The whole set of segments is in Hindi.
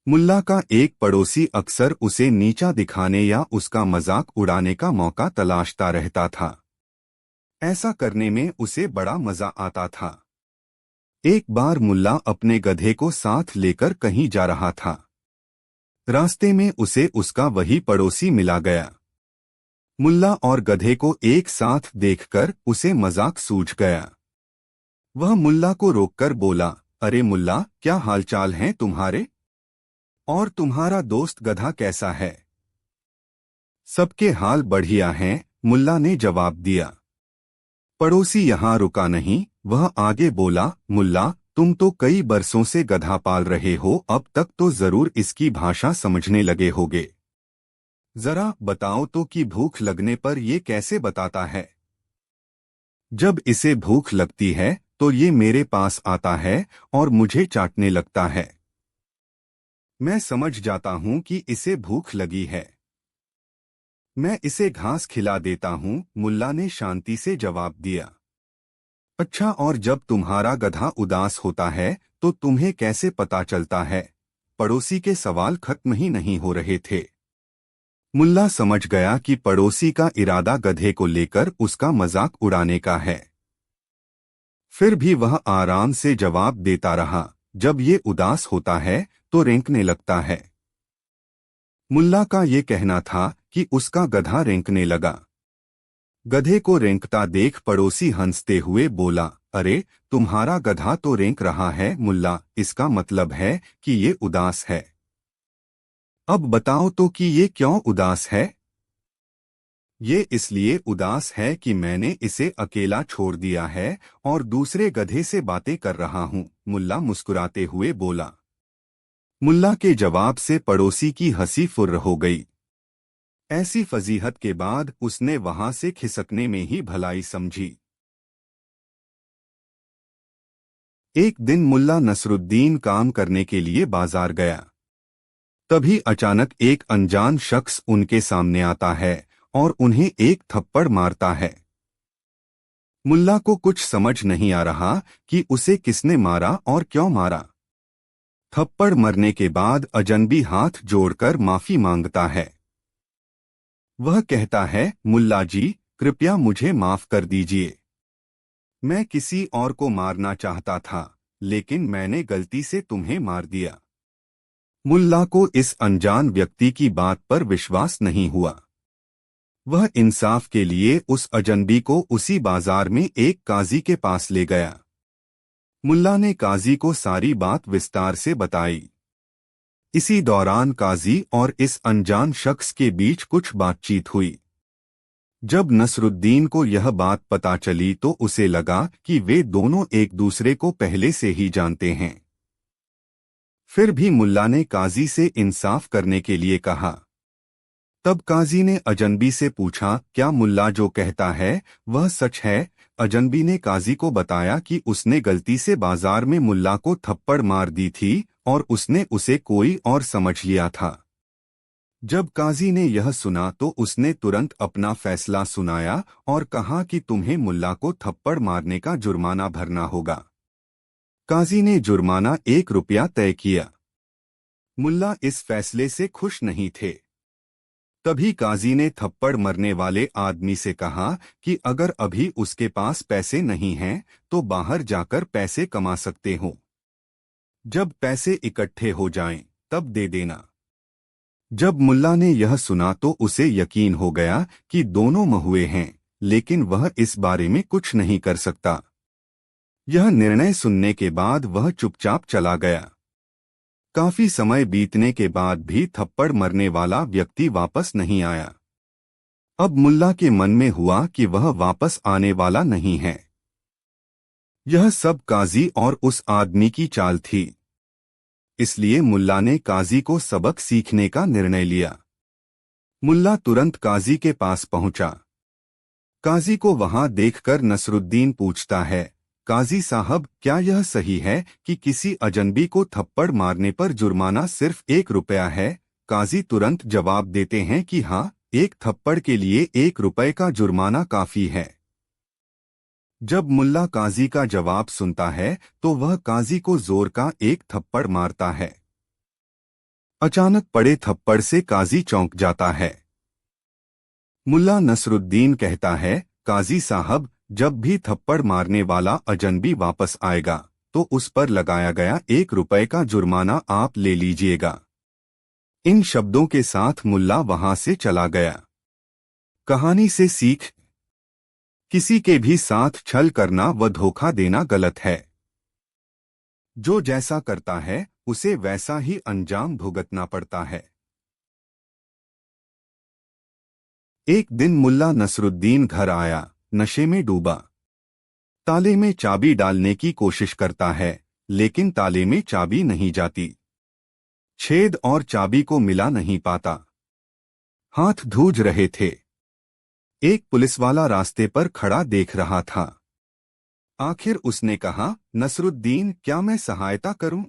मुल्ला का एक पड़ोसी अक्सर उसे नीचा दिखाने या उसका मजाक उड़ाने का मौका तलाशता रहता था। ऐसा करने में उसे बड़ा मजा आता था। एक बार मुल्ला अपने गधे को साथ लेकर कहीं जा रहा था। रास्ते में उसे उसका वही पड़ोसी मिला गया। मुल्ला और गधे को एक साथ देखकर उसे मजाक सूझ गया। वह मुल्ला को रोककर बोला, अरे मुल्ला, क्या हालचाल हैं तुम्हारे? और तुम्हारा दोस्त गधा कैसा है? सबके हाल बढ़िया हैं, मुल्ला ने जवाब दिया। पड़ोसी यहाँ रुका नहीं, वह आगे बोला, मुल्ला, तुम तो कई बरसों से गधा पाल रहे हो, अब तक तो जरूर इसकी भाषा समझने लगे होगे। जरा बताओ तो कि भूख लगने पर ये कैसे बताता है? जब इसे भूख लगती है तो ये मेरे पास आता है और मुझे चाटने लगता है। मैं समझ जाता हूँ कि इसे भूख लगी है। मैं इसे घास खिला देता हूँ, मुल्ला ने शांति से जवाब दिया। अच्छा, और जब तुम्हारा गधा उदास होता है तो तुम्हें कैसे पता चलता है? पड़ोसी के सवाल खत्म ही नहीं हो रहे थे। मुल्ला समझ गया कि पड़ोसी का इरादा गधे को लेकर उसका मजाक उड़ाने का है। फिर भी वह आराम से जवाब देता रहा, जब ये उदास होता है तो रेंकने लगता है। मुल्ला का ये कहना था कि उसका गधा रेंकने लगा। गधे को रेंकता देख पड़ोसी हंसते हुए बोला, अरे, तुम्हारा गधा तो रेंक रहा है मुल्ला, इसका मतलब है कि ये उदास है। अब बताओ तो कि ये क्यों उदास है? ये इसलिए उदास है कि मैंने इसे अकेला छोड़ दिया है और दूसरे गधे से बातें कर रहा हूँ, मुल्ला मुस्कुराते हुए बोला। मुल्ला के जवाब से पड़ोसी की हंसी फुर्र हो गई। ऐसी फजीहत के बाद उसने वहां से खिसकने में ही भलाई समझी। एक दिन मुल्ला नसरुद्दीन काम करने के लिए बाजार गया। तभी अचानक एक अनजान शख्स उनके सामने आता है और उन्हें एक थप्पड़ मारता है। मुल्ला को कुछ समझ नहीं आ रहा कि उसे किसने मारा और क्यों मारा। थप्पड़ मरने के बाद अजनबी हाथ जोड़कर माफी मांगता है। वह कहता है, मुल्ला जी, कृपया मुझे माफ कर दीजिए। मैं किसी और को मारना चाहता था, लेकिन मैंने गलती से तुम्हें मार दिया। मुल्ला को इस अनजान व्यक्ति की बात पर विश्वास नहीं हुआ। वह इंसाफ के लिए उस अजनबी को उसी बाजार में एक काजी के पास ले गया। मुल्ला ने काजी को सारी बात विस्तार से बताई। इसी दौरान काजी और इस अनजान शख्स के बीच कुछ बातचीत हुई। जब नसरुद्दीन को यह बात पता चली तो उसे लगा कि वे दोनों एक दूसरे को पहले से ही जानते हैं। फिर भी मुल्ला ने काजी से इंसाफ करने के लिए कहा। तब काजी ने अजनबी से पूछा, क्या मुल्ला जो कहता है वह सच है? अजनबी ने काजी को बताया कि उसने गलती से बाजार में मुल्ला को थप्पड़ मार दी थी और उसने उसे कोई और समझ लिया था। जब काजी ने यह सुना तो उसने तुरंत अपना फैसला सुनाया और कहा कि तुम्हें मुल्ला को थप्पड़ मारने का जुर्माना भरना होगा। काजी ने जुर्माना 1 रुपया तय किया। मुल्ला इस फैसले से खुश नहीं थे। तभी काजी ने थप्पड़ मरने वाले आदमी से कहा कि अगर अभी उसके पास पैसे नहीं हैं तो बाहर जाकर पैसे कमा सकते हो। जब पैसे इकट्ठे हो जाएं, तब दे देना। जब मुल्ला ने यह सुना तो उसे यकीन हो गया कि दोनों महुए हैं, लेकिन वह इस बारे में कुछ नहीं कर सकता। यह निर्णय सुनने के बाद वह चुपचाप चला गया। काफी समय बीतने के बाद भी थप्पड़ मरने वाला व्यक्ति वापस नहीं आया। अब मुल्ला के मन में हुआ कि वह वापस आने वाला नहीं है। यह सब काजी और उस आदमी की चाल थी। इसलिए मुल्ला ने काजी को सबक सीखने का निर्णय लिया। मुल्ला तुरंत काजी के पास पहुंचा। काजी को वहां देखकर नसरुद्दीन पूछता है, काजी साहब, क्या यह सही है कि किसी अजनबी को थप्पड़ मारने पर जुर्माना सिर्फ 1 रुपया है? काजी तुरंत जवाब देते हैं कि हाँ, एक थप्पड़ के लिए 1 रुपये का जुर्माना काफी है। जब मुल्ला काजी का जवाब सुनता है तो वह काजी को जोर का एक थप्पड़ मारता है। अचानक पड़े थप्पड़ से काजी चौंक जाता है। मुल्ला नसरुद्दीन कहता है, काजी साहब, जब भी थप्पड़ मारने वाला अजनबी वापस आएगा तो उस पर लगाया गया 1 रुपए का जुर्माना आप ले लीजिएगा। इन शब्दों के साथ मुल्ला वहां से चला गया। कहानी से सीख, किसी के भी साथ छल करना व धोखा देना गलत है। जो जैसा करता है उसे वैसा ही अंजाम भुगतना पड़ता है। एक दिन मुल्ला नसरुद्दीन घर आया, नशे में डूबा। ताले में चाबी डालने की कोशिश करता है, लेकिन ताले में चाबी नहीं जाती। छेद और चाबी को मिला नहीं पाता। हाथ धूज रहे थे। एक पुलिसवाला रास्ते पर खड़ा देख रहा था। आखिर उसने कहा, नसरुद्दीन, क्या मैं सहायता करूं?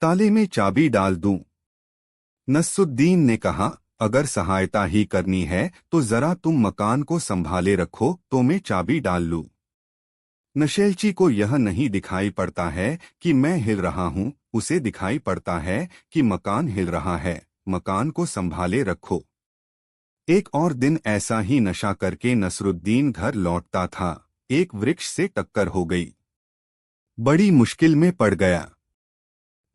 ताले में चाबी डाल दूं? नसरुद्दीन ने कहा, अगर सहायता ही करनी है तो जरा तुम मकान को संभाले रखो तो मैं चाबी डाल लूं। नशेलची को यह नहीं दिखाई पड़ता है कि मैं हिल रहा हूं, उसे दिखाई पड़ता है कि मकान हिल रहा है। मकान को संभाले रखो। एक और दिन ऐसा ही नशा करके नसरुद्दीन घर लौटता था। एक वृक्ष से टक्कर हो गई। बड़ी मुश्किल में पड़ गया।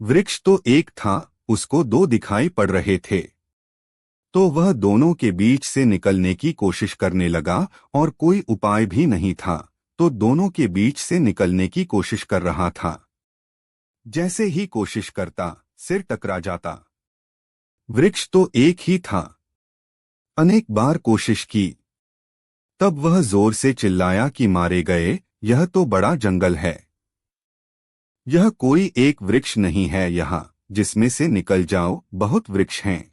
वृक्ष तो एक था, उसको 2 दिखाई पड़ रहे थे। तो वह दोनों के बीच से निकलने की कोशिश करने लगा और कोई उपाय भी नहीं था, तो दोनों के बीच से निकलने की कोशिश कर रहा था। जैसे ही कोशिश करता, सिर टकरा जाता। वृक्ष तो एक ही था। अनेक बार कोशिश की। तब वह जोर से चिल्लाया कि मारे गए, यह तो बड़ा जंगल है। यह कोई एक वृक्ष नहीं है यहाँ, जिसमें से निकल जाओ, बहुत वृक्ष हैं।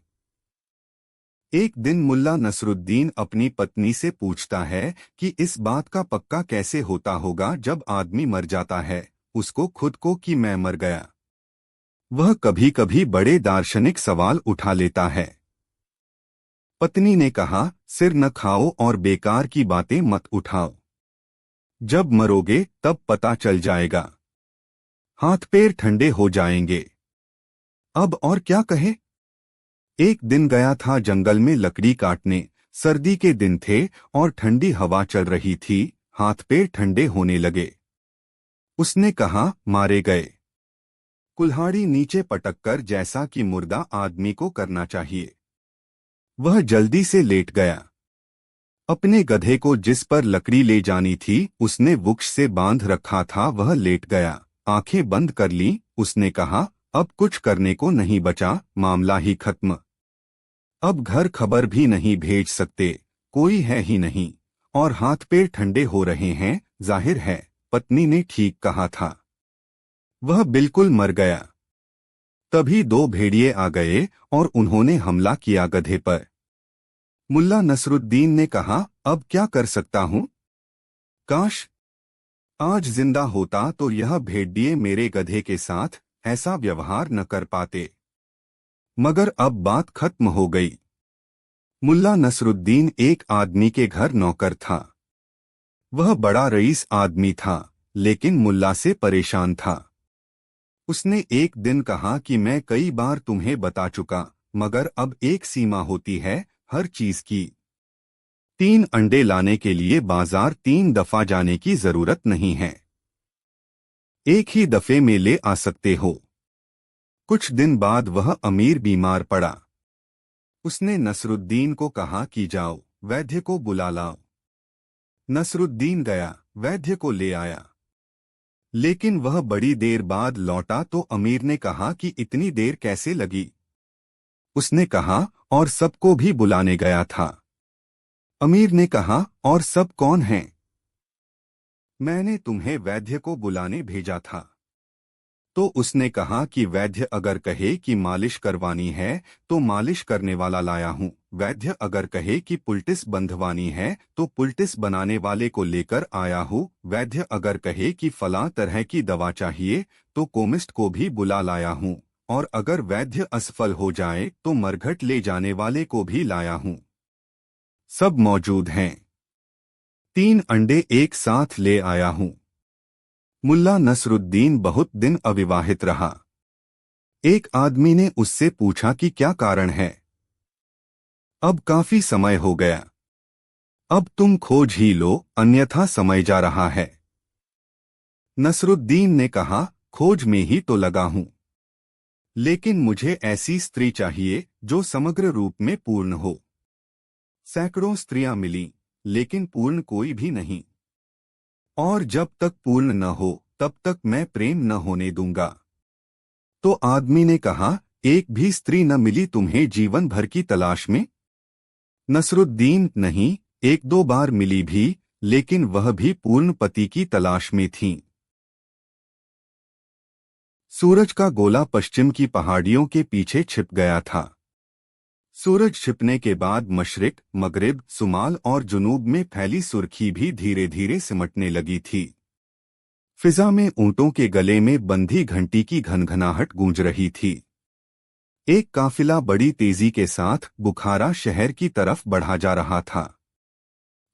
एक दिन मुल्ला नसरुद्दीन अपनी पत्नी से पूछता है कि इस बात का पक्का कैसे होता होगा जब आदमी मर जाता है, उसको खुद को कि मैं मर गया। वह कभी कभी बड़े दार्शनिक सवाल उठा लेता है। पत्नी ने कहा, सिर न खाओ और बेकार की बातें मत उठाओ। जब मरोगे तब पता चल जाएगा। हाथ पैर ठंडे हो जाएंगे। अब और क्या कहे। एक दिन गया था जंगल में लकड़ी काटने। सर्दी के दिन थे और ठंडी हवा चल रही थी। हाथ पैर ठंडे होने लगे। उसने कहा, मारे गए। कुल्हाड़ी नीचे पटककर, जैसा कि मुर्दा आदमी को करना चाहिए। वह जल्दी से लेट गया। अपने गधे को जिस पर लकड़ी ले जानी थी उसने वृक्ष से बांध रखा था, वह लेट गया। आंखें बंद कर ली। उसने कहा, अब कुछ करने को नहीं बचा, मामला ही खत्म। अब घर खबर भी नहीं भेज सकते, कोई है ही नहीं, और हाथ पैर ठंडे हो रहे हैं। जाहिर है पत्नी ने ठीक कहा था। वह बिल्कुल मर गया। तभी 2 भेड़िए आ गए और उन्होंने हमला किया गधे पर। मुल्ला नसरुद्दीन ने कहा, अब क्या कर सकता हूं? काश आज जिंदा होता तो यह भेड़िए मेरे गधे के साथ ऐसा व्यवहार न कर पाते। मगर अब बात खत्म हो गई। मुल्ला नसरुद्दीन एक आदमी के घर नौकर था। वह बड़ा रईस आदमी था, लेकिन मुल्ला से परेशान था। उसने एक दिन कहा कि मैं कई बार तुम्हें बता चुका, मगर अब एक सीमा होती है हर चीज की। 3 अंडे लाने के लिए बाजार 3 दफा जाने की जरूरत नहीं है। एक ही दफे में ले आ सकते हो। कुछ दिन बाद वह अमीर बीमार पड़ा। उसने नसरुद्दीन को कहा कि जाओ, वैद्य को बुला लाओ। नसरुद्दीन गया, वैद्य को ले आया। लेकिन वह बड़ी देर बाद लौटा तो अमीर ने कहा कि इतनी देर कैसे लगी? उसने कहा, और सबको भी बुलाने गया था। अमीर ने कहा, और सब कौन हैं? मैंने तुम्हें वैद्य को बुलाने भेजा था। तो उसने कहा कि वैद्य अगर कहे कि मालिश करवानी है तो मालिश करने वाला लाया हूँ। वैद्य अगर कहे कि पुल्टिस बंधवानी है तो पुल्टिस बनाने वाले को लेकर आया हूँ। वैद्य अगर कहे कि फलां तरह की दवा चाहिए तो कोमिस्ट को भी बुला लाया हूँ। और अगर वैद्य असफल हो जाए तो मरघट ले जाने वाले को भी लाया हूँ। सब मौजूद हैं। 3 अंडे एक साथ ले आया हूँ। मुल्ला नसरुद्दीन बहुत दिन अविवाहित रहा। एक आदमी ने उससे पूछा कि क्या कारण है। अब काफी समय हो गया। अब तुम खोज ही लो, अन्यथा समय जा रहा है। नसरुद्दीन ने कहा, खोज में ही तो लगा हूं, लेकिन मुझे ऐसी स्त्री चाहिए जो समग्र रूप में पूर्ण हो। सैकड़ों स्त्रियां मिलीं, लेकिन पूर्ण कोई भी नहीं। और जब तक पूर्ण न हो तब तक मैं प्रेम न होने दूंगा। तो आदमी ने कहा, एक भी स्त्री न मिली तुम्हें जीवन भर की तलाश में? नसरुद्दीन, नहीं, एक दो बार मिली भी, लेकिन वह भी पूर्ण पति की तलाश में थीं। सूरज का गोला पश्चिम की पहाड़ियों के पीछे छिप गया था। सूरज छिपने के बाद मशरिक, मगरिब, सुमाल और जुनूब में फैली सुर्खी भी धीरे धीरे सिमटने लगी थी। फिजा में ऊंटों के गले में बंधी घंटी की घनघनाहट गूंज रही थी। एक काफिला बड़ी तेजी के साथ बुखारा शहर की तरफ बढ़ा जा रहा था।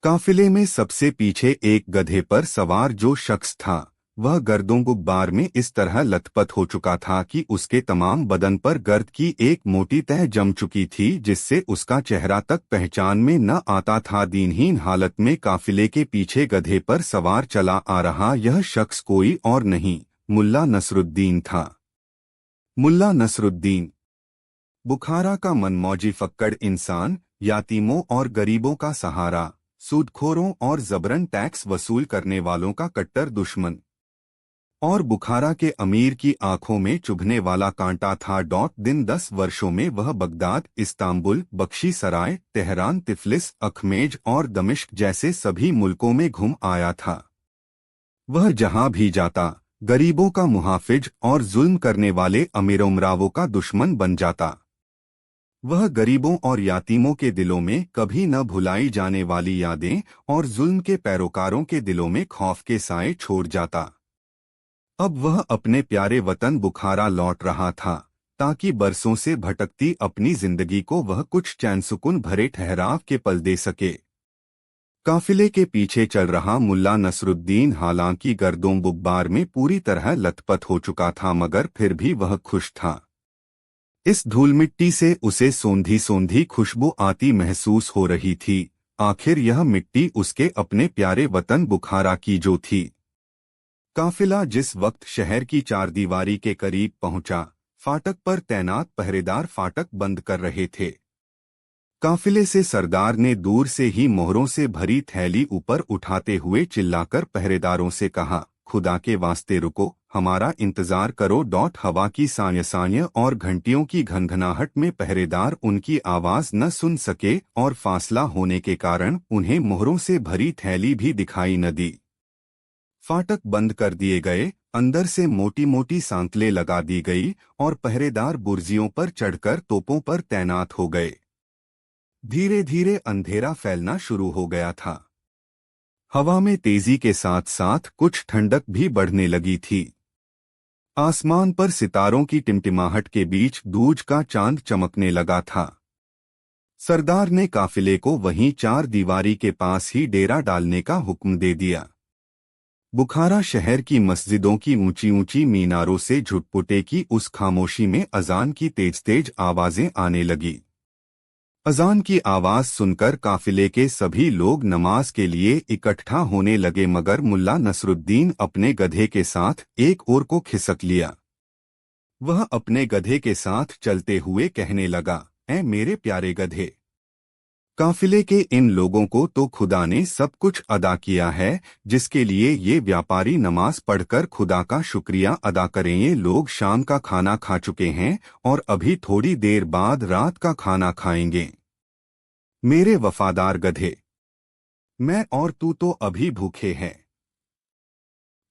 काफिले में सबसे पीछे एक गधे पर सवार जो शख्स था, वह गर्दों गुब्बार में इस तरह लथपथ हो चुका था कि उसके तमाम बदन पर गर्द की एक मोटी तह जम चुकी थी, जिससे उसका चेहरा तक पहचान में न आता था। दीनहीन हालत में काफिले के पीछे गधे पर सवार चला आ रहा यह शख्स कोई और नहीं, मुल्ला नसरुद्दीन था। मुल्ला नसरुद्दीन, बुखारा का मनमौजी फक्कड़ इंसान, यातीमों और गरीबों का सहारा, सूदखोरों और जबरन टैक्स वसूल करने वालों का कट्टर दुश्मन, और बुखारा के अमीर की आंखों में चुभने वाला कांटा था। दिन 10 वर्षों में वह बगदाद, इस्तांबुल, बख्शी सराय, तेहरान, तिफलिस, अखमेज और दमिश्क जैसे सभी मुल्कों में घूम आया था। वह जहां भी जाता, गरीबों का मुहाफिज और जुल्म करने वाले अमीर-उमरावों का दुश्मन बन जाता। वह गरीबों और यातीमों के दिलों में कभी न भुलाई जाने वाली यादें और जुल्म के पैरोकारों के दिलों में खौफ के साए छोड़ जाता। अब वह अपने प्यारे वतन बुखारा लौट रहा था, ताकि बरसों से भटकती अपनी जिंदगी को वह कुछ चैन सुकून भरे ठहराव के पल दे सके। काफिले के पीछे चल रहा मुल्ला नसरुद्दीन हालांकि गर्दों गुब्बार में पूरी तरह लथपथ हो चुका था, मगर फिर भी वह खुश था। इस धूल मिट्टी से उसे सोंधी सोंधी खुशबू आती महसूस हो रही थी। आखिर यह मिट्टी उसके अपने प्यारे वतन बुखारा की जो थी। काफिला जिस वक्त शहर की चारदीवारी के करीब पहुंचा, फाटक पर तैनात पहरेदार फाटक बंद कर रहे थे। काफिले से सरदार ने दूर से ही मोहरों से भरी थैली ऊपर उठाते हुए चिल्लाकर पहरेदारों से कहा, खुदा के वास्ते रुको, हमारा इंतजार करो। हवा की साय और घंटियों की घनघनाहट में पहरेदार उनकी आवाज न सुन सके और फासला होने के कारण उन्हें मोहरों से भरी थैली भी दिखाई न दी। फाटक बंद कर दिए गए, अंदर से मोटी मोटी सांकलें लगा दी गई और पहरेदार बुर्जियों पर चढ़कर तोपों पर तैनात हो गए। धीरे धीरे अंधेरा फैलना शुरू हो गया था। हवा में तेजी के साथ साथ कुछ ठंडक भी बढ़ने लगी थी। आसमान पर सितारों की टिमटिमाहट के बीच दूज का चांद चमकने लगा था। सरदार ने काफिले को वहीं चार दीवारी के पास ही डेरा डालने का हुक्म दे दिया। बुखारा शहर की मस्जिदों की ऊंची ऊंची मीनारों से झुटपुटे की उस खामोशी में अजान की तेज तेज आवाजें आने लगी। अजान की आवाज सुनकर काफिले के सभी लोग नमाज के लिए इकट्ठा होने लगे, मगर मुल्ला नसरुद्दीन अपने गधे के साथ एक ओर को खिसक लिया। वह अपने गधे के साथ चलते हुए कहने लगा, ऐ मेरे प्यारे गधे, काफिले के इन लोगों को तो खुदा ने सब कुछ अदा किया है, जिसके लिए ये व्यापारी नमाज पढ़कर खुदा का शुक्रिया अदा करें। ये लोग शाम का खाना खा चुके हैं और अभी थोड़ी देर बाद रात का खाना खाएंगे। मेरे वफादार गधे, मैं और तू तो अभी भूखे हैं।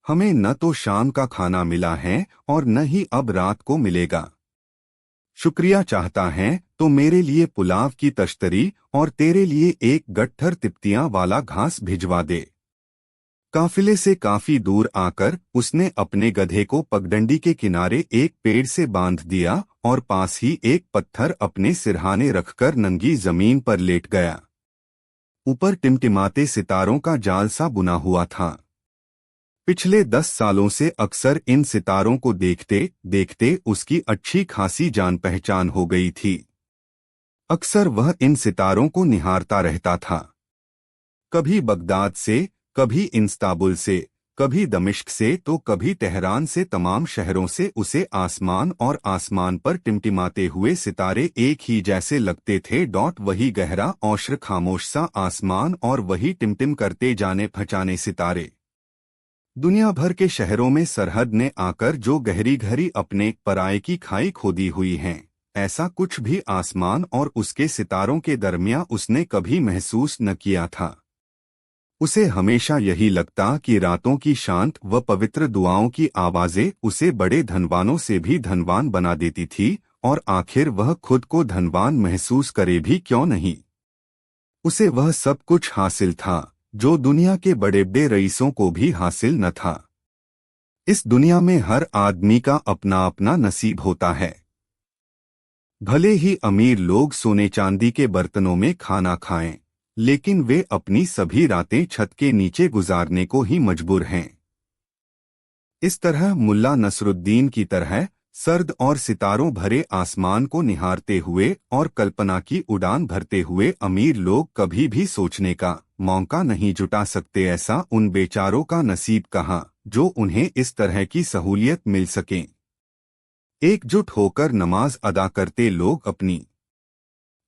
हमें न तो शाम का खाना मिला है और न ही अब रात को मिलेगा। शुक्रिया चाहता है तो मेरे लिए पुलाव की तश्तरी और तेरे लिए एक गट्ठर तिप्तियां वाला घास भिजवा दे। काफिले से काफी दूर आकर उसने अपने गधे को पगडंडी के किनारे एक पेड़ से बांध दिया और पास ही एक पत्थर अपने सिरहाने रखकर नंगी जमीन पर लेट गया। ऊपर टिमटिमाते सितारों का जाल सा बुना हुआ था। पिछले 10 सालों से अक्सर इन सितारों को देखते देखते उसकी अच्छी खासी जान पहचान हो गई थी। अक्सर वह इन सितारों को निहारता रहता था। कभी बगदाद से, कभी इस्तांबुल से, कभी दमिश्क से तो कभी तेहरान से, तमाम शहरों से उसे आसमान और आसमान पर टिमटिमाते हुए सितारे एक ही जैसे लगते थे। वही गहरा औश्र खामोश सा आसमान और वही टिमटिम करते जाने पहचाने सितारे। दुनिया भर के शहरों में सरहद ने आकर जो गहरी गहरी अपने पराये की खाई खोदी हुई हैं, ऐसा कुछ भी आसमान और उसके सितारों के दरमियान उसने कभी महसूस न किया था। उसे हमेशा यही लगता कि रातों की शांत व पवित्र दुआओं की आवाजें उसे बड़े धनवानों से भी धनवान बना देती थी, और आखिर वह खुद को धनवान महसूस करे भी क्यों नहीं। उसे वह सब कुछ हासिल था जो दुनिया के बड़े बड़े रईसों को भी हासिल न था। इस दुनिया में हर आदमी का अपना अपना नसीब होता है। भले ही अमीर लोग सोने चांदी के बर्तनों में खाना खाएं, लेकिन वे अपनी सभी रातें छत के नीचे गुजारने को ही मजबूर हैं। इस तरह मुल्ला नसरुद्दीन की तरह सर्द और सितारों भरे आसमान को निहारते हुए और कल्पना की उड़ान भरते हुए अमीर लोग कभी भी सोचने का मौका नहीं जुटा सकते ऐसा उन बेचारों का नसीब कहाँ जो उन्हें इस तरह की सहूलियत मिल सके। एकजुट होकर नमाज अदा करते लोग अपनी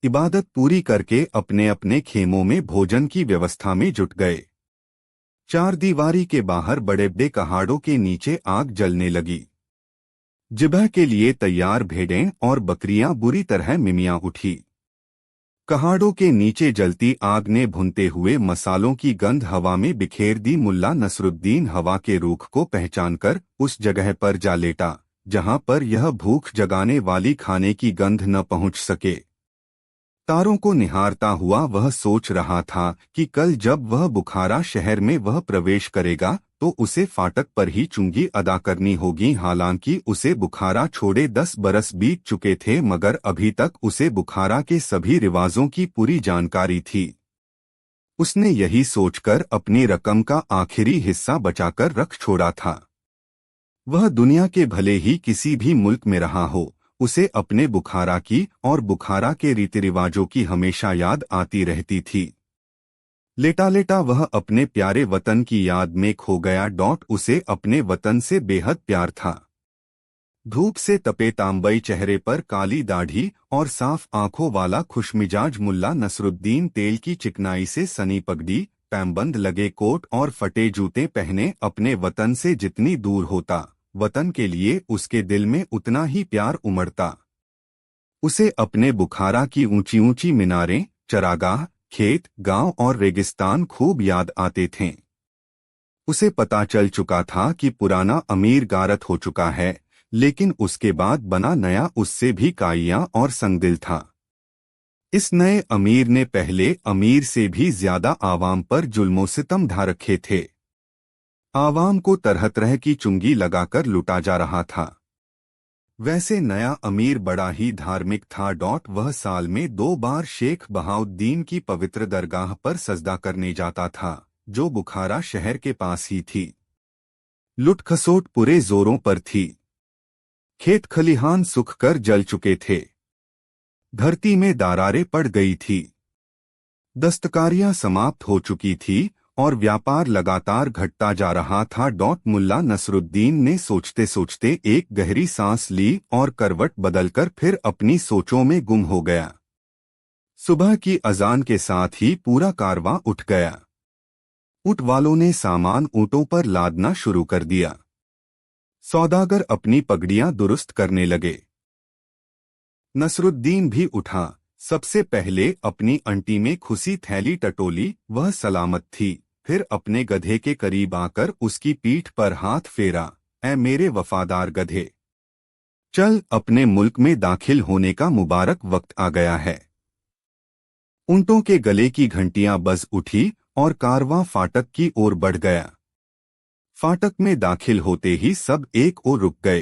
इबादत पूरी करके अपने अपने खेमों में भोजन की व्यवस्था में जुट गए। चार दीवारी के बाहर बड़े बड़े कहाड़ों के नीचे आग जलने लगी। जिबह के लिए तैयार भेड़ें और बकरियां बुरी तरह मिमियां उठी। कहाड़ों के नीचे जलती आग ने भुनते हुए मसालों की गंध हवा में बिखेर दी। मुल्ला नसरुद्दीन हवा के रूख को पहचानकर उस जगह पर जा लेटा जहां पर यह भूख जगाने वाली खाने की गंध न पहुंच सके। तारों को निहारता हुआ वह सोच रहा था कि कल जब वह बुखारा शहर में वह प्रवेश करेगा तो उसे फाटक पर ही चुंगी अदा करनी होगी। हालांकि उसे बुखारा छोड़े 10 बरस बीत चुके थे, मगर अभी तक उसे बुखारा के सभी रिवाजों की पूरी जानकारी थी। उसने यही सोचकर अपनी रकम का आखिरी हिस्सा बचाकर रख छोड़ा था। वह दुनिया के भले ही किसी भी मुल्क में रहा हो, उसे अपने बुखारा की और बुखारा के रीति रिवाजों की हमेशा याद आती रहती थी। लेटा लेटा वह अपने प्यारे वतन की याद में खो गया। उसे अपने वतन से बेहद प्यार था। धूप से तपे तांबई चेहरे पर काली दाढ़ी और साफ आंखों वाला खुशमिजाज मुल्ला नसरुद्दीन तेल की चिकनाई से सनी पगड़ी, पैमबंद लगे कोट और फटे जूते पहने अपने वतन से जितनी दूर होता, वतन के लिए उसके दिल में उतना ही प्यार उमड़ता। उसे अपने बुखारा की ऊंची ऊंची मीनारें, चरागाह, खेत, गांव और रेगिस्तान खूब याद आते थे। उसे पता चल चुका था कि पुराना अमीर गारत हो चुका है, लेकिन उसके बाद बना नया उससे भी काइयां और संगदिल था। इस नए अमीर ने पहले अमीर से भी ज्यादा आवाम पर जुल्मों सितम ढा रखे थे। आवाम को तरह तरह की चुंगी लगाकर लुटा जा रहा था। वैसे नया अमीर बड़ा ही धार्मिक था। वह साल में 2 बार शेख बहाउद्दीन की पवित्र दरगाह पर सजदा करने जाता था, जो बुखारा शहर के पास ही थी। लुटखसोट पूरे जोरों पर थी। खेत खलिहान सूख कर जल चुके थे। धरती में दरारें पड़ गई थी। दस्तकारियां समाप्त हो चुकी थी और व्यापार लगातार घटता जा रहा था। मुल्ला नसरुद्दीन ने सोचते सोचते एक गहरी सांस ली और करवट बदलकर फिर अपनी सोचों में गुम हो गया। सुबह की अजान के साथ ही पूरा कारवां उठ गया। ऊंट वालों ने सामान ऊंटों पर लादना शुरू कर दिया। सौदागर अपनी पगड़ियां दुरुस्त करने लगे। नसरुद्दीन भी उठा। सबसे पहले अपनी अंटी में खुसी थैली टटोली, वह सलामत थी। फिर अपने गधे के करीब आकर उसकी पीठ पर हाथ फेरा। ऐ मेरे वफादार गधे, चल, अपने मुल्क में दाखिल होने का मुबारक वक्त आ गया है। ऊंटों के गले की घंटियां बज उठी और कारवां फाटक की ओर बढ़ गया। फाटक में दाखिल होते ही सब एक ओर रुक गए।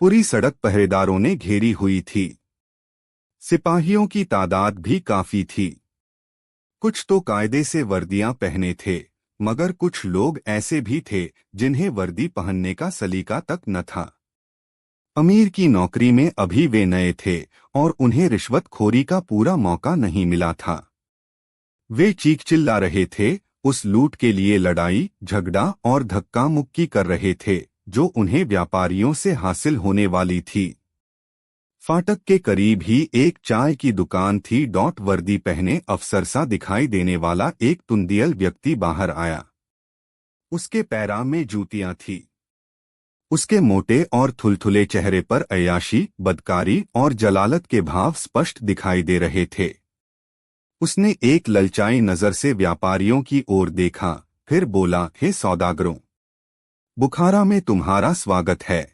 पूरी सड़क पहरेदारों ने घेरी हुई थी। सिपाहियों की तादाद भी काफी थी। कुछ तो कायदे से वर्दियां पहने थे, मगर कुछ लोग ऐसे भी थे जिन्हें वर्दी पहनने का सलीका तक न था। अमीर की नौकरी में अभी वे नए थे और उन्हें रिश्वतखोरी का पूरा मौका नहीं मिला था। वे चीख चिल्ला रहे थे, उस लूट के लिए लड़ाई झगड़ा और धक्का मुक्की कर रहे थे जो उन्हें व्यापारियों से हासिल होने वाली थी। फाटक के करीब ही एक चाय की दुकान थी। वर्दी पहने अफसर सा दिखाई देने वाला एक तुंदियल व्यक्ति बाहर आया। उसके पैरां में जूतियां थी। उसके मोटे और थुलथुले चेहरे पर अय्याशी, बदकारी और जलालत के भाव स्पष्ट दिखाई दे रहे थे। उसने एक ललचाई नजर से व्यापारियों की ओर देखा, फिर बोला, हे सौदागरों, बुखारा में तुम्हारा स्वागत है।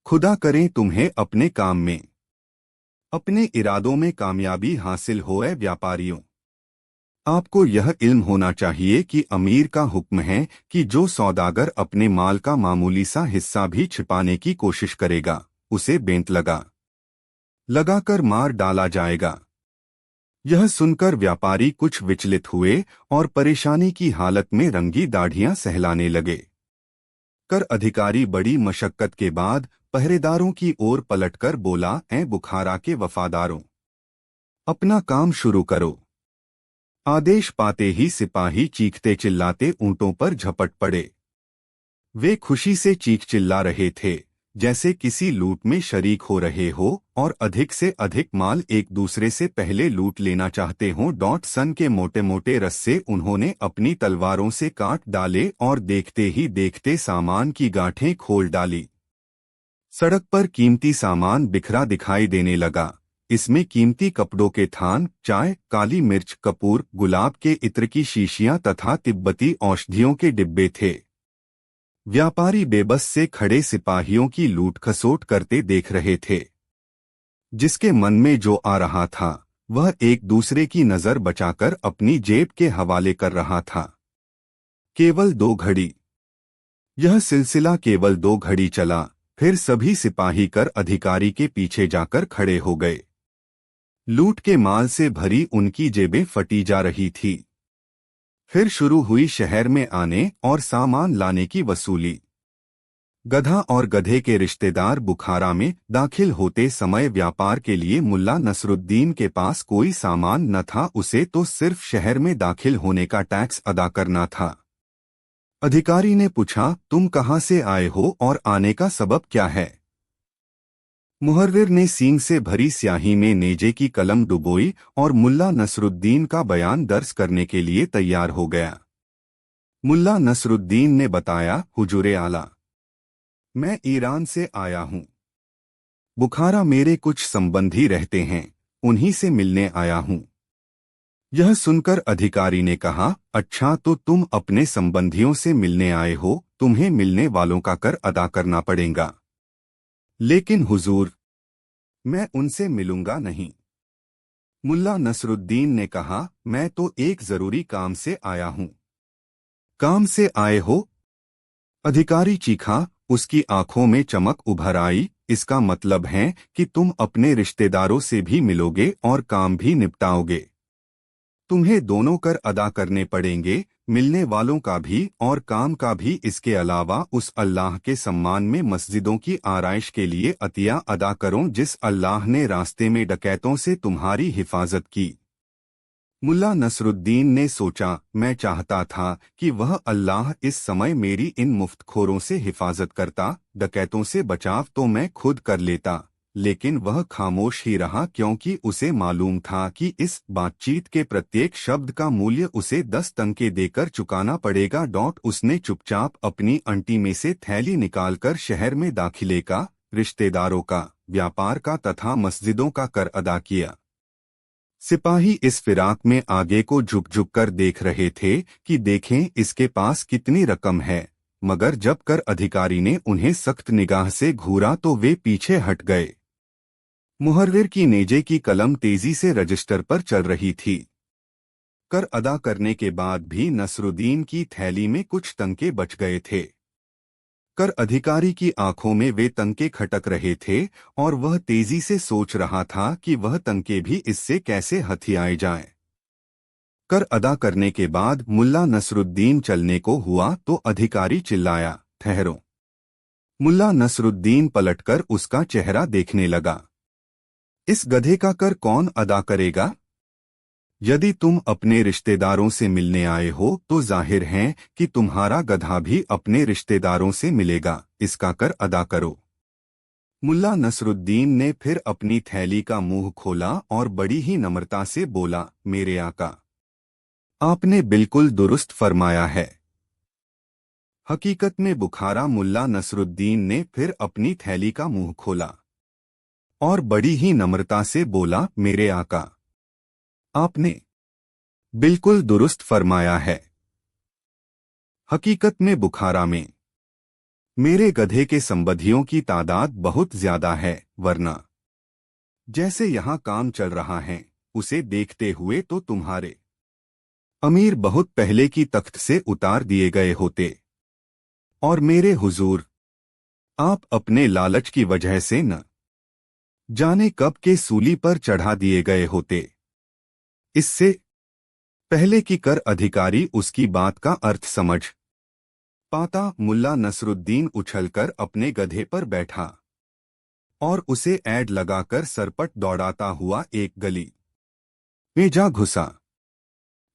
खुदा करें तुम्हें अपने काम में, अपने इरादों में कामयाबी हासिल होए। व्यापारियों, आपको यह इल्म होना चाहिए कि अमीर का हुक्म है कि जो सौदागर अपने माल का मामूली सा हिस्सा भी छिपाने की कोशिश करेगा, उसे बेंत लगाकर मार डाला जाएगा। यह सुनकर व्यापारी कुछ विचलित हुए और परेशानी की हालत में रंगी दाढ़ियां सहलाने लगे। कर अधिकारी बड़ी मशक्कत के बाद पहरेदारों की ओर पलटकर बोला, ऐ बुखारा के वफादारों, अपना काम शुरू करो। आदेश पाते ही सिपाही चीखते चिल्लाते ऊंटों पर झपट पड़े। वे खुशी से चीख चिल्ला रहे थे जैसे किसी लूट में शरीक हो रहे हो और अधिक से अधिक माल एक दूसरे से पहले लूट लेना चाहते हों। सन के मोटे मोटे रस्से उन्होंने अपनी तलवारों से काट डाले और देखते ही देखते सामान की गांठें खोल डाली। सड़क पर कीमती सामान बिखरा दिखाई देने लगा। इसमें कीमती कपड़ों के थान, चाय, काली मिर्च, कपूर, गुलाब के इत्र की शीशियां तथा तिब्बती औषधियों के डिब्बे थे। व्यापारी बेबस से खड़े सिपाहियों की लूट खसोट करते देख रहे थे। जिसके मन में जो आ रहा था वह एक दूसरे की नजर बचाकर अपनी जेब के हवाले कर रहा था। केवल 2 घड़ी। यह सिलसिला केवल 2 घड़ी चला, फिर सभी सिपाही कर अधिकारी के पीछे जाकर खड़े हो गए। लूट के माल से भरी उनकी जेबें फटी जा रही थी। फिर शुरू हुई शहर में आने और सामान लाने की वसूली। गधा और गधे के रिश्तेदार बुखारा में दाखिल होते समय व्यापार के लिए मुल्ला नसरुद्दीन के पास कोई सामान न था। उसे तो सिर्फ शहर में दाखिल होने का टैक्स अदा करना था। अधिकारी ने पूछा, तुम कहाँ से आए हो और आने का सबब क्या है? मुहर्रिर ने सींग से भरी स्याही में नेजे की कलम डुबोई और मुल्ला नसरुद्दीन का बयान दर्ज करने के लिए तैयार हो गया। मुल्ला नसरुद्दीन ने बताया, हुजूरे आला, मैं ईरान से आया हूँ। बुखारा मेरे कुछ संबंधी रहते हैं, उन्हीं से मिलने आया हूँ। यह सुनकर अधिकारी ने कहा, अच्छा तो तुम अपने संबंधियों से मिलने आए हो, तुम्हें मिलने वालों का कर अदा करना पड़ेगा। लेकिन हुजूर, मैं उनसे मिलूंगा नहीं। मुल्ला नसरुद्दीन ने कहा, मैं तो एक जरूरी काम से आया हूँ। काम से आए हो? अधिकारी चीखा। उसकी आंखों में चमक उभर आई। इसका मतलब है कि तुम अपने रिश्तेदारों से भी मिलोगे और काम भी निपटाओगे। तुम्हें दोनों कर अदा करने पड़ेंगे, मिलने वालों का भी और काम का भी। इसके अलावा उस अल्लाह के सम्मान में मस्जिदों की आराइश के लिए अतिया अदा करो जिस अल्लाह ने रास्ते में डकैतों से तुम्हारी हिफाजत की। मुल्ला नसरुद्दीन ने सोचा, मैं चाहता था कि वह अल्लाह इस समय मेरी इन मुफ्तखोरों से हिफाजत करता, डकैतों से बचाव तो मैं खुद कर लेता। लेकिन वह खामोश ही रहा क्योंकि उसे मालूम था कि इस बातचीत के प्रत्येक शब्द का मूल्य उसे 10 तंके देकर चुकाना पड़ेगा। उसने चुपचाप अपनी अंटी में से थैली निकालकर शहर में दाखिले का, रिश्तेदारों का, व्यापार का तथा मस्जिदों का कर अदा किया। सिपाही इस फिराक में आगे को झुक झुक कर देख रहे थे कि देखें इसके पास कितनी रकम है, मगर जब कर अधिकारी ने उन्हें सख्त निगाह से घूरा तो वे पीछे हट गए। मुहर्रिर की नेजे की कलम तेजी से रजिस्टर पर चल रही थी। कर अदा करने के बाद भी नसरुद्दीन की थैली में कुछ तंके बच गए थे। कर अधिकारी की आंखों में वे तंके खटक रहे थे और वह तेजी से सोच रहा था कि वह तंके भी इससे कैसे हथियाए जाएं। कर अदा करने के बाद मुल्ला नसरुद्दीन चलने को हुआ तो अधिकारी चिल्लाया, ठहरो। मुल्ला नसरुद्दीन पलटकर उसका चेहरा देखने लगा। इस गधे का कर कौन अदा करेगा? यदि तुम अपने रिश्तेदारों से मिलने आए हो तो जाहिर है कि तुम्हारा गधा भी अपने रिश्तेदारों से मिलेगा, इसका कर अदा करो। मुल्ला नसरुद्दीन ने फिर अपनी थैली का मुंह खोला और बड़ी ही नम्रता से बोला, मेरे आका, आपने बिल्कुल दुरुस्त फरमाया है। हकीकत में बुखारा मुल्ला नसरुद्दीन ने फिर अपनी थैली का मुंह खोला और बड़ी ही नम्रता से बोला, मेरे आका, आपने बिल्कुल दुरुस्त फरमाया है। हकीकत में बुखारा में मेरे गधे के संबंधियों की तादाद बहुत ज्यादा है, वरना जैसे यहाँ काम चल रहा है उसे देखते हुए तो तुम्हारे अमीर बहुत पहले की तख्त से उतार दिए गए होते और मेरे हुजूर आप अपने लालच की वजह से न जाने कब के सूली पर चढ़ा दिए गए होते। इससे पहले कि कर अधिकारी उसकी बात का अर्थ समझ पाता, मुल्ला नसरुद्दीन उछलकर अपने गधे पर बैठा और उसे ऐड लगाकर सरपट दौड़ाता हुआ एक गली में जा घुसा।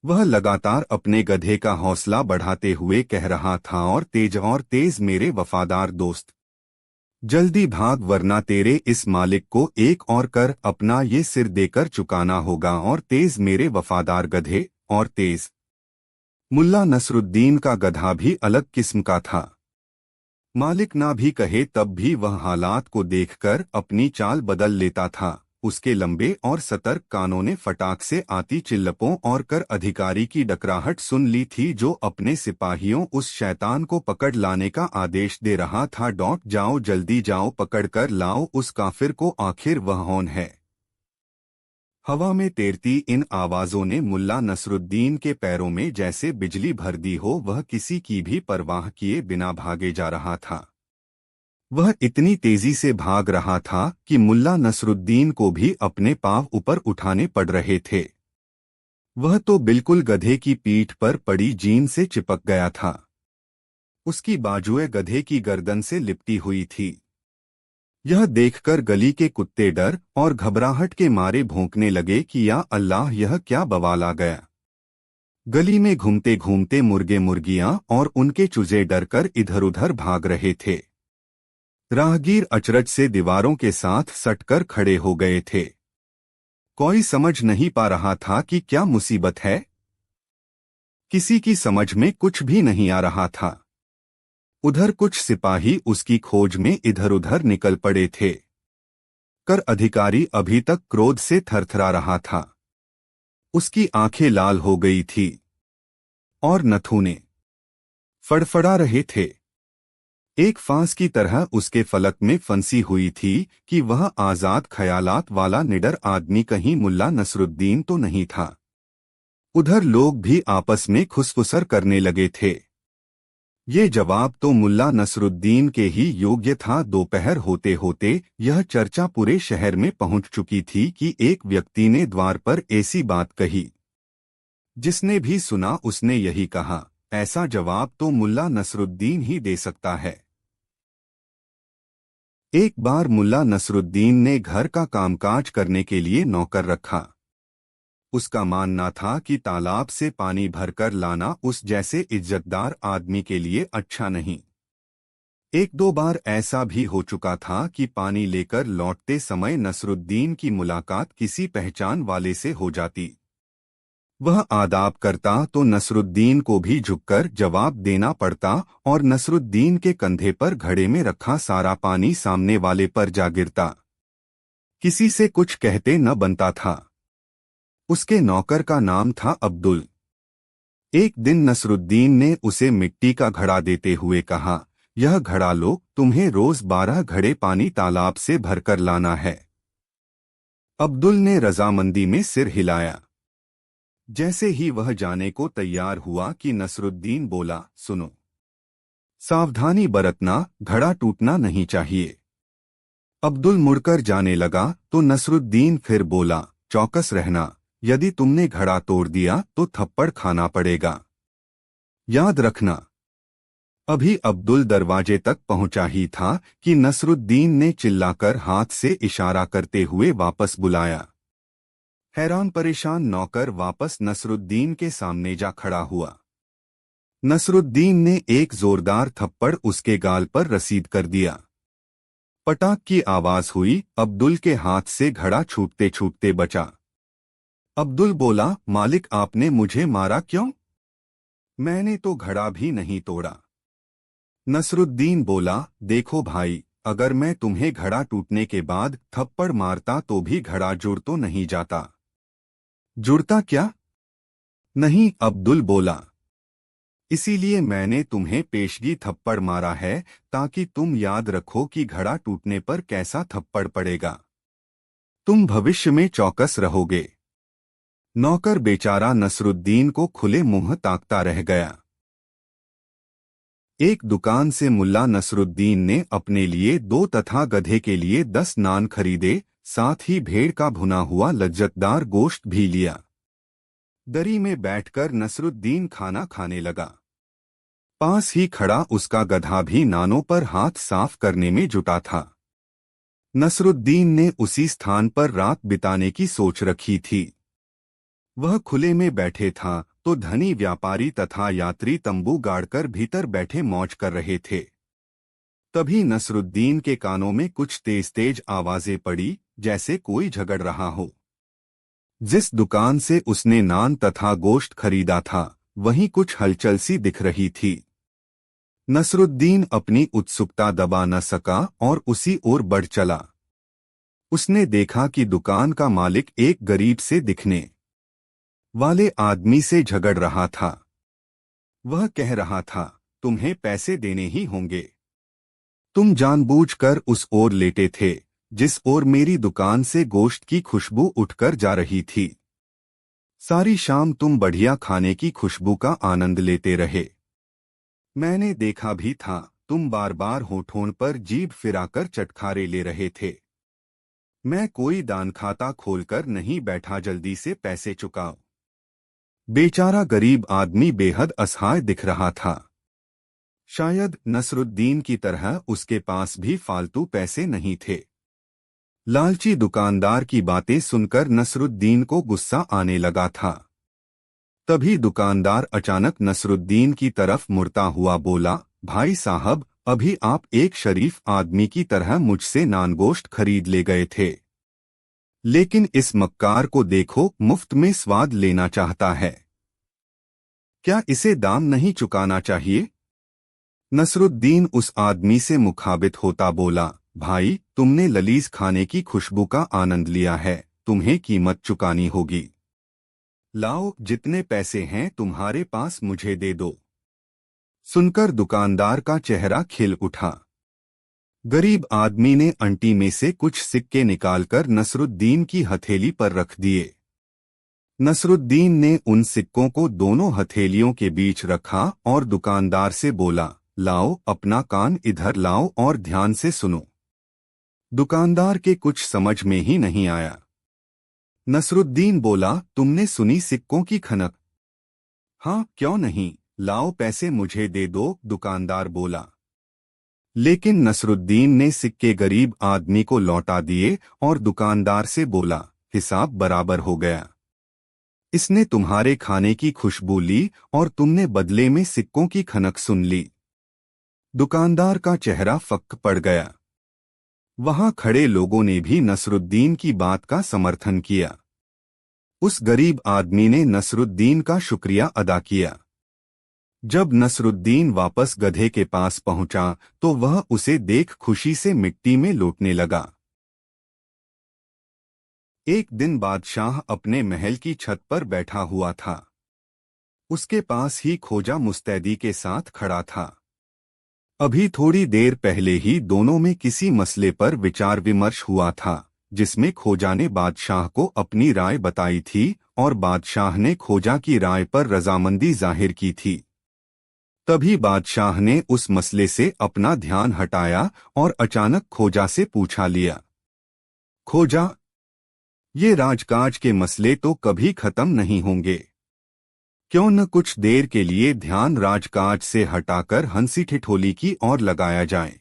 वह लगातार अपने गधे का हौसला बढ़ाते हुए कह रहा था, और तेज मेरे वफादार दोस्त, जल्दी भाग वरना तेरे इस मालिक को एक और कर अपना ये सिर देकर चुकाना होगा। और तेज मेरे वफादार गधे, और तेज। मुल्ला नसरुद्दीन का गधा भी अलग किस्म का था। मालिक ना भी कहे तब भी वह हालात को देखकर अपनी चाल बदल लेता था। उसके लंबे और सतर्क कानों ने फटाक से आती चिल्लपों और कर अधिकारी की डकराहट सुन ली थी, जो अपने सिपाहियों उस शैतान को पकड़ लाने का आदेश दे रहा था। जाओ, जल्दी जाओ, पकड़ कर लाओ उस काफिर को, आखिर वह कौन है। हवा में तैरती इन आवाजों ने मुल्ला नसरुद्दीन के पैरों में जैसे बिजली भर दी हो। वह किसी की भी परवाह किए बिना भागे जा रहा था। वह इतनी तेजी से भाग रहा था कि मुल्ला नसरुद्दीन को भी अपने पांव ऊपर उठाने पड़ रहे थे। वह तो बिल्कुल गधे की पीठ पर पड़ी जीन से चिपक गया था। उसकी बाजुएं गधे की गर्दन से लिपटी हुई थी। यह देखकर गली के कुत्ते डर और घबराहट के मारे भौंकने लगे कि या अल्लाह, यह क्या बवाल आ गया। गली में घूमते घूमते मुर्गे मुर्गियां और उनके चूजे डरकर इधर उधर भाग रहे थे। राहगीर अचरज से दीवारों के साथ सटकर खड़े हो गए थे। कोई समझ नहीं पा रहा था कि क्या मुसीबत है। किसी की समझ में कुछ भी नहीं आ रहा था। उधर कुछ सिपाही उसकी खोज में इधर उधर निकल पड़े थे। कर अधिकारी अभी तक क्रोध से थरथरा रहा था। उसकी आंखें लाल हो गई थी और नथुने फड़फड़ा रहे थे। एक फांस की तरह उसके फलक में फंसी हुई थी कि वह आजाद ख्यालात वाला निडर आदमी कहीं मुल्ला नसरुद्दीन तो नहीं था। उधर लोग भी आपस में खुसफुसर करने लगे थे। ये जवाब तो मुल्ला नसरुद्दीन के ही योग्य था। दोपहर होते होते यह चर्चा पूरे शहर में पहुंच चुकी थी कि एक व्यक्ति ने द्वार पर ऐसी बात कही। जिसने भी सुना उसने यही कहा, ऐसा जवाब तो मुल्ला नसरुद्दीन ही दे सकता है। एक बार मुल्ला नसरुद्दीन ने घर का कामकाज करने के लिए नौकर रखा। उसका मानना था कि तालाब से पानी भरकर लाना उस जैसे इज्जतदार आदमी के लिए अच्छा नहीं। एक दो बार ऐसा भी हो चुका था कि पानी लेकर लौटते समय नसरुद्दीन की मुलाकात किसी पहचान वाले से हो जाती। वह आदाब करता तो नसरुद्दीन को भी झुककर जवाब देना पड़ता और नसरुद्दीन के कंधे पर घड़े में रखा सारा पानी सामने वाले पर जा गिरता। किसी से कुछ कहते न बनता था। उसके नौकर का नाम था अब्दुल। एक दिन नसरुद्दीन ने उसे मिट्टी का घड़ा देते हुए कहा, यह घड़ा लो, तुम्हें रोज 12 घड़े पानी तालाब से भरकर लाना है। अब्दुल ने रजामंदी में सिर हिलाया। जैसे ही वह जाने को तैयार हुआ कि नसरुद्दीन बोला, सुनो, सावधानी बरतना, घड़ा टूटना नहीं चाहिए। अब्दुल मुड़कर जाने लगा तो नसरुद्दीन फिर बोला, चौकस रहना, यदि तुमने घड़ा तोड़ दिया तो थप्पड़ खाना पड़ेगा, याद रखना। अभी अब्दुल दरवाजे तक पहुंचा ही था कि नसरुद्दीन ने चिल्लाकर हाथ से इशारा करते हुए वापस बुलाया। हैरान परेशान नौकर वापस नसरुद्दीन के सामने जा खड़ा हुआ। नसरुद्दीन ने एक जोरदार थप्पड़ उसके गाल पर रसीद कर दिया। पटाख की आवाज हुई। अब्दुल के हाथ से घड़ा छूटते छूटते बचा। अब्दुल बोला, मालिक आपने मुझे मारा क्यों? मैंने तो घड़ा भी नहीं तोड़ा। नसरुद्दीन बोला, देखो भाई, अगर मैं तुम्हें घड़ा टूटने के बाद थप्पड़ मारता तो भी घड़ा जुड़ तो नहीं जाता। जुड़ता क्या? नहीं, अब्दुल बोला। इसीलिए मैंने तुम्हें पेशगी थप्पड़ मारा है, ताकि तुम याद रखो कि घड़ा टूटने पर कैसा थप्पड़ पड़ेगा। तुम भविष्य में चौकस रहोगे। नौकर बेचारा नसरुद्दीन को खुले मुंह ताकता रह गया। एक दुकान से मुल्ला नसरुद्दीन ने अपने लिए 2 तथा गधे के लिए 10 नान खरीदे, साथ ही भेड़ का भुना हुआ लज्जतदार गोश्त भी लिया। दरी में बैठकर नसरुद्दीन खाना खाने लगा। पास ही खड़ा उसका गधा भी नानों पर हाथ साफ करने में जुटा था। नसरुद्दीन ने उसी स्थान पर रात बिताने की सोच रखी थी। वह खुले में बैठे था तो धनी व्यापारी तथा यात्री तंबू गाड़कर भीतर बैठे मौज कर रहे थे। तभी नसरुद्दीन के कानों में कुछ तेज तेज आवाजें पड़ी, जैसे कोई झगड़ रहा हो। जिस दुकान से उसने नान तथा गोश्त खरीदा था, वहीं कुछ हलचल सी दिख रही थी। नसरुद्दीन अपनी उत्सुकता दबा न सका और उसी ओर बढ़ चला। उसने देखा कि दुकान का मालिक एक गरीब से दिखने वाले आदमी से झगड़ रहा था। वह कह रहा था, तुम्हें पैसे देने ही होंगे। तुम जानबूझकर उस ओर लेटे थे जिस ओर मेरी दुकान से गोश्त की खुशबू उठकर जा रही थी। सारी शाम तुम बढ़िया खाने की खुशबू का आनंद लेते रहे। मैंने देखा भी था, तुम बार बार होठों पर जीभ फिराकर चटखारे ले रहे थे। मैं कोई दान खाता खोलकर नहीं बैठा, जल्दी से पैसे चुकाओ। बेचारा गरीब आदमी बेहद असहाय दिख रहा था। शायद नसरुद्दीन की तरह उसके पास भी फालतू पैसे नहीं थे। लालची दुकानदार की बातें सुनकर नसरुद्दीन को गुस्सा आने लगा था। तभी दुकानदार अचानक नसरुद्दीन की तरफ मुड़ता हुआ बोला, भाई साहब, अभी आप एक शरीफ आदमी की तरह मुझसे नानगोश्त खरीद ले गए थे, लेकिन इस मक्कार को देखो, मुफ्त में स्वाद लेना चाहता है। क्या इसे दाम नहीं चुकाना चाहिए? नसरुद्दीन उस आदमी से मुखाबित होता बोला, भाई, तुमने ललीज खाने की खुशबू का आनंद लिया है, तुम्हें कीमत चुकानी होगी। लाओ, जितने पैसे हैं तुम्हारे पास मुझे दे दो। सुनकर दुकानदार का चेहरा खिल उठा। गरीब आदमी ने अंटी में से कुछ सिक्के निकालकर नसरुद्दीन की हथेली पर रख दिए। नसरुद्दीन ने उन सिक्कों को दोनों हथेलियों के बीच रखा और दुकानदार से बोला, लाओ, अपना कान इधर लाओ और ध्यान से सुनो। दुकानदार के कुछ समझ में ही नहीं आया। नसरुद्दीन बोला, तुमने सुनी सिक्कों की खनक? हाँ, क्यों नहीं, लाओ पैसे मुझे दे दो, दुकानदार बोला। लेकिन नसरुद्दीन ने सिक्के गरीब आदमी को लौटा दिए और दुकानदार से बोला, हिसाब बराबर हो गया। इसने तुम्हारे खाने की खुशबू ली और तुमने बदले में सिक्कों की खनक सुन ली। दुकानदार का चेहरा फक्क पड़ गया। वहां खड़े लोगों ने भी नसरुद्दीन की बात का समर्थन किया। उस गरीब आदमी ने नसरुद्दीन का शुक्रिया अदा किया। जब नसरुद्दीन वापस गधे के पास पहुंचा तो वह उसे देख खुशी से मिट्टी में लौटने लगा। एक दिन बादशाह अपने महल की छत पर बैठा हुआ था। उसके पास ही खोजा मुस्तैदी के साथ खड़ा था। अभी थोड़ी देर पहले ही दोनों में किसी मसले पर विचार विमर्श हुआ था, जिसमें खोजा ने बादशाह को अपनी राय बताई थी और बादशाह ने खोजा की राय पर रजामंदी जाहिर की थी। तभी बादशाह ने उस मसले से अपना ध्यान हटाया और अचानक खोजा से पूछा लिया, खोजा, ये राजकाज के मसले तो कभी खत्म नहीं होंगे। क्यों न कुछ देर के लिए ध्यान राजकाज से हटाकर हंसी ठिठोली की ओर लगाया जाए।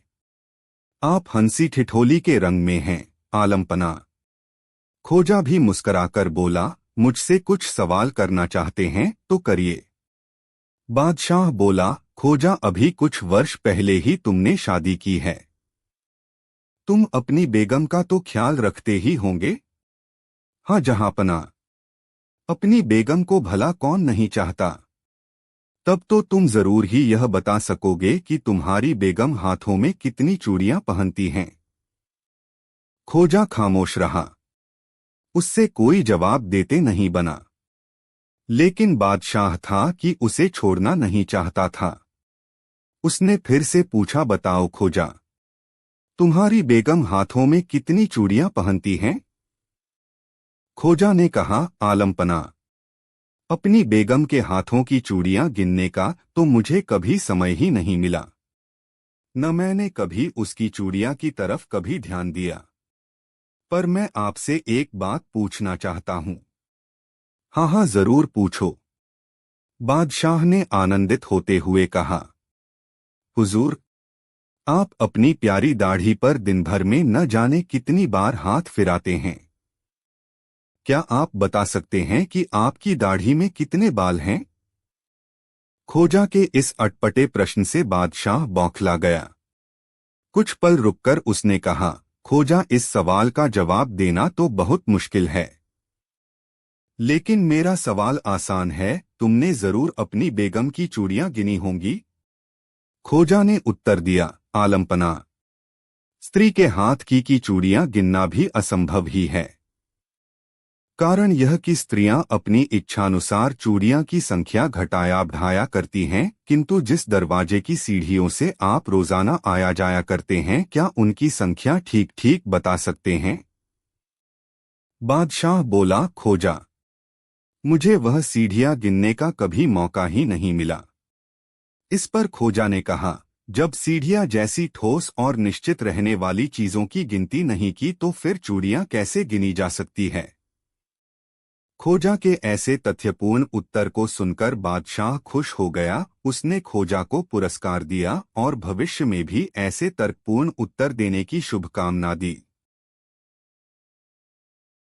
आप हंसी ठिठोली के रंग में हैं, आलमपना। खोजा भी मुस्कराकर बोला, मुझसे कुछ सवाल करना चाहते हैं तो करिए। बादशाह बोला, खोजा अभी कुछ वर्ष पहले ही तुमने शादी की है। तुम अपनी बेगम का तो ख्याल रखते ही होंगे? हाँ जहांपना। अपनी बेगम को भला कौन नहीं चाहता। तब तो तुम जरूर ही यह बता सकोगे कि तुम्हारी बेगम हाथों में कितनी चूड़ियां पहनती हैं। खोजा खामोश रहा। उससे कोई जवाब देते नहीं बना। लेकिन बादशाह था कि उसे छोड़ना नहीं चाहता था। उसने फिर से पूछा, बताओ खोजा, तुम्हारी बेगम हाथों में कितनी चूड़ियां पहनती हैं? खोजा ने कहा, आलमपना, अपनी बेगम के हाथों की चूड़ियां गिनने का तो मुझे कभी समय ही नहीं मिला। न मैंने कभी उसकी चूड़ियां की तरफ कभी ध्यान दिया। पर मैं आपसे एक बात पूछना चाहता हूं। हाँ हाँ जरूर पूछो, बादशाह ने आनंदित होते हुए कहा। हुजूर, आप अपनी प्यारी दाढ़ी पर दिन भर में न जाने कितनी बार हाथ फिराते हैं। क्या आप बता सकते हैं कि आपकी दाढ़ी में कितने बाल हैं? खोजा के इस अटपटे प्रश्न से बादशाह बौखला गया। कुछ पल रुककर उसने कहा, खोजा, इस सवाल का जवाब देना तो बहुत मुश्किल है। लेकिन मेरा सवाल आसान है, तुमने जरूर अपनी बेगम की चूड़ियां गिनी होंगी। खोजा ने उत्तर दिया, आलमपना, स्त्री के हाथ की चूड़ियां गिनना भी असंभव ही है। कारण यह कि स्त्रियां अपनी इच्छानुसार चूड़ियां की संख्या घटाया बढ़ाया करती हैं, किंतु जिस दरवाजे की सीढ़ियों से आप रोजाना आया जाया करते हैं, क्या उनकी संख्या ठीक ठीक बता सकते हैं? बादशाह बोला, खोजा, मुझे वह सीढ़ियां गिनने का कभी मौका ही नहीं मिला। इस पर खोजा ने कहा, जब सीढ़ियां जैसी ठोस और निश्चित रहने वाली चीजों की गिनती नहीं की तो फिर चूड़ियां कैसे गिनी जा सकती है? खोजा के ऐसे तथ्यपूर्ण उत्तर को सुनकर बादशाह खुश हो गया। उसने खोजा को पुरस्कार दिया और भविष्य में भी ऐसे तर्कपूर्ण उत्तर देने की शुभकामना दी।